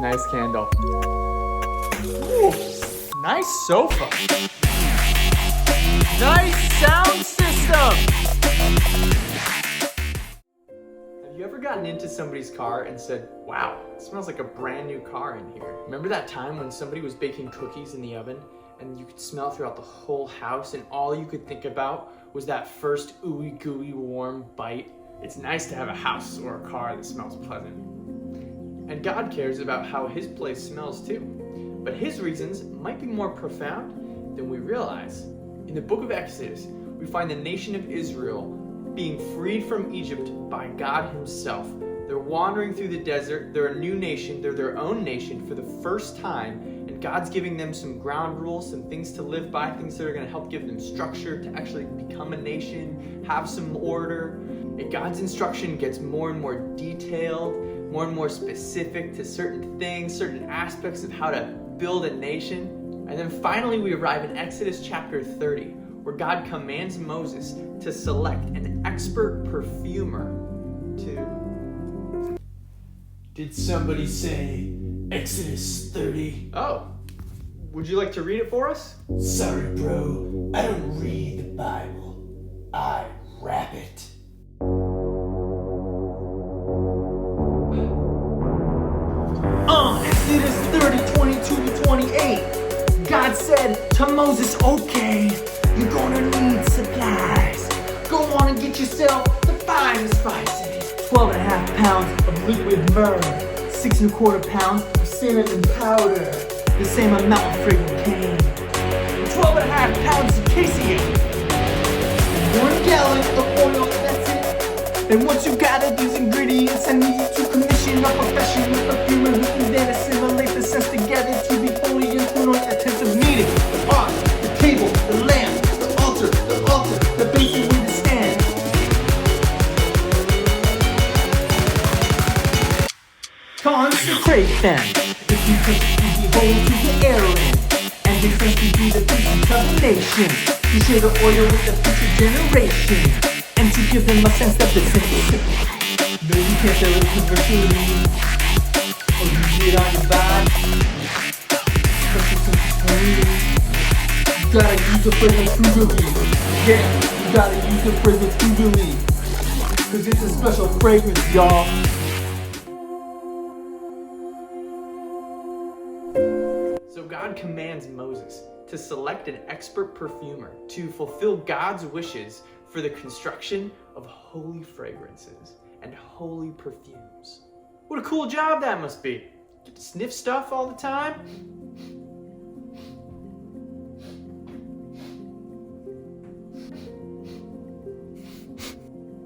Nice candle. Ooh, nice sofa. Nice sound system. Have you ever gotten into somebody's car and said, wow, it smells like a brand new car in here? Remember that time when somebody was baking cookies in the oven and you could smell throughout the whole house and all you could think about was that first ooey gooey warm bite? It's nice to have a house or a car that smells pleasant. And God cares about how his place smells too. But his reasons might be more profound than we realize. In the book of Exodus, we find the nation of Israel being freed from Egypt by God himself. They're wandering through the desert. They're a new nation. They're their own nation for the first time. And God's giving them some ground rules, some things to live by, things that are going to help give them structure to actually become a nation, have some order. And God's instruction gets more and more detailed, more and more specific to certain things, certain aspects of how to build a nation. And then finally we arrive in Exodus chapter 30, where God commands Moses to select an expert perfumer to... Did somebody say Exodus 30? Oh, would you like to read it for us? Sorry, bro. I don't read the Bible. I rap it. Exodus 30, 22 to 28. God said to Moses, okay, you're gonna need supplies. Go on and get yourself the finest spices. 12.5 pounds of liquid myrrh. 6 1/4 pounds of cinnamon powder. The same amount of fragrant cane. 12.5 pounds of cassia. 1 gallon of oil, that's it. And once you gather these ingredients, I need you to commission a professional perfumer who can then assimilate the scents together to be fully in tune on the attentive meeting. The pot, the table, the lamp, the altar, the basin with the stand. Consecrate them. If you think you be holy to the Aaron, and they think you be the priest of the nation, you share the oil with the future generation. And to give them a sense of the simplicity. No, you can't sell it commercially, or use it on your body. Special sense only. You gotta use the fragrance frugally. Yeah, you gotta use the fragrance frugally. Cause it's a special fragrance, y'all. So God commands Moses to select an expert perfumer to fulfill God's wishes for the construction of holy fragrances and holy perfumes. What a cool job that must be. Get to sniff stuff all the time.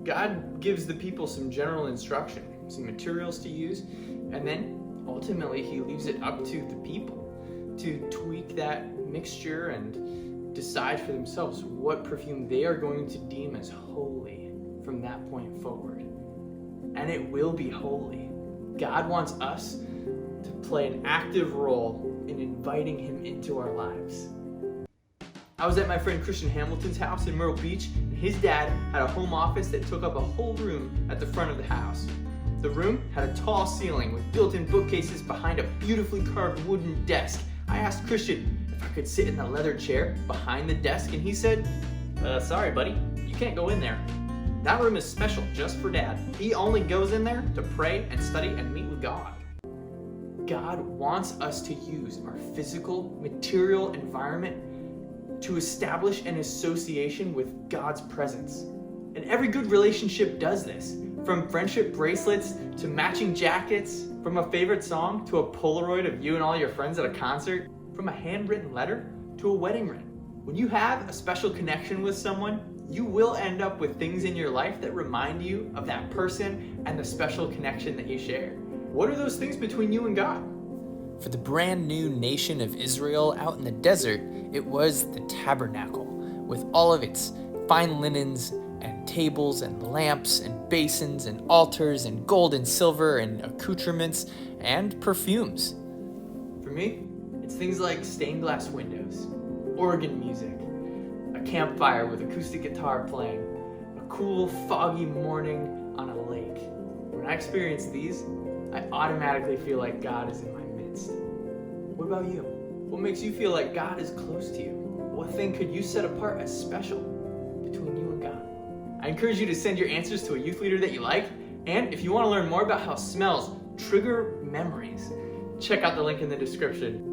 God gives the people some general instruction, some materials to use, and then ultimately he leaves it up to the people to tweak that mixture and decide for themselves what perfume they are going to deem as holy from that point forward. And it will be holy. God wants us to play an active role in inviting him into our lives. I was at my friend Christian Hamilton's house in Myrtle Beach, and his dad had a home office that took up a whole room at the front of the house. The room had a tall ceiling with built-in bookcases behind a beautifully carved wooden desk. I asked Christian if I could sit in the leather chair behind the desk, and he said, sorry buddy, you can't go in there. That room is special just for Dad. He only goes in there to pray and study and meet with God. God wants us to use our physical, material environment to establish an association with God's presence. And every good relationship does this. From friendship bracelets to matching jackets, from a favorite song to a Polaroid of you and all your friends at a concert, from a handwritten letter to a wedding ring. When you have a special connection with someone, you will end up with things in your life that remind you of that person and the special connection that you share. What are those things between you and God? For the brand new nation of Israel out in the desert, it was the Tabernacle, with all of its fine linens and tables and lamps and basins and altars and gold and silver and accoutrements and perfumes. For me, it's things like stained glass windows, organ music, a campfire with acoustic guitar playing, a cool foggy morning on a lake. When I experience these, I automatically feel like God is in my midst. What about you? What makes you feel like God is close to you? What thing could you set apart as special between you and God? I encourage you to send your answers to a youth leader that you like. And if you want to learn more about how smells trigger memories, check out the link in the description.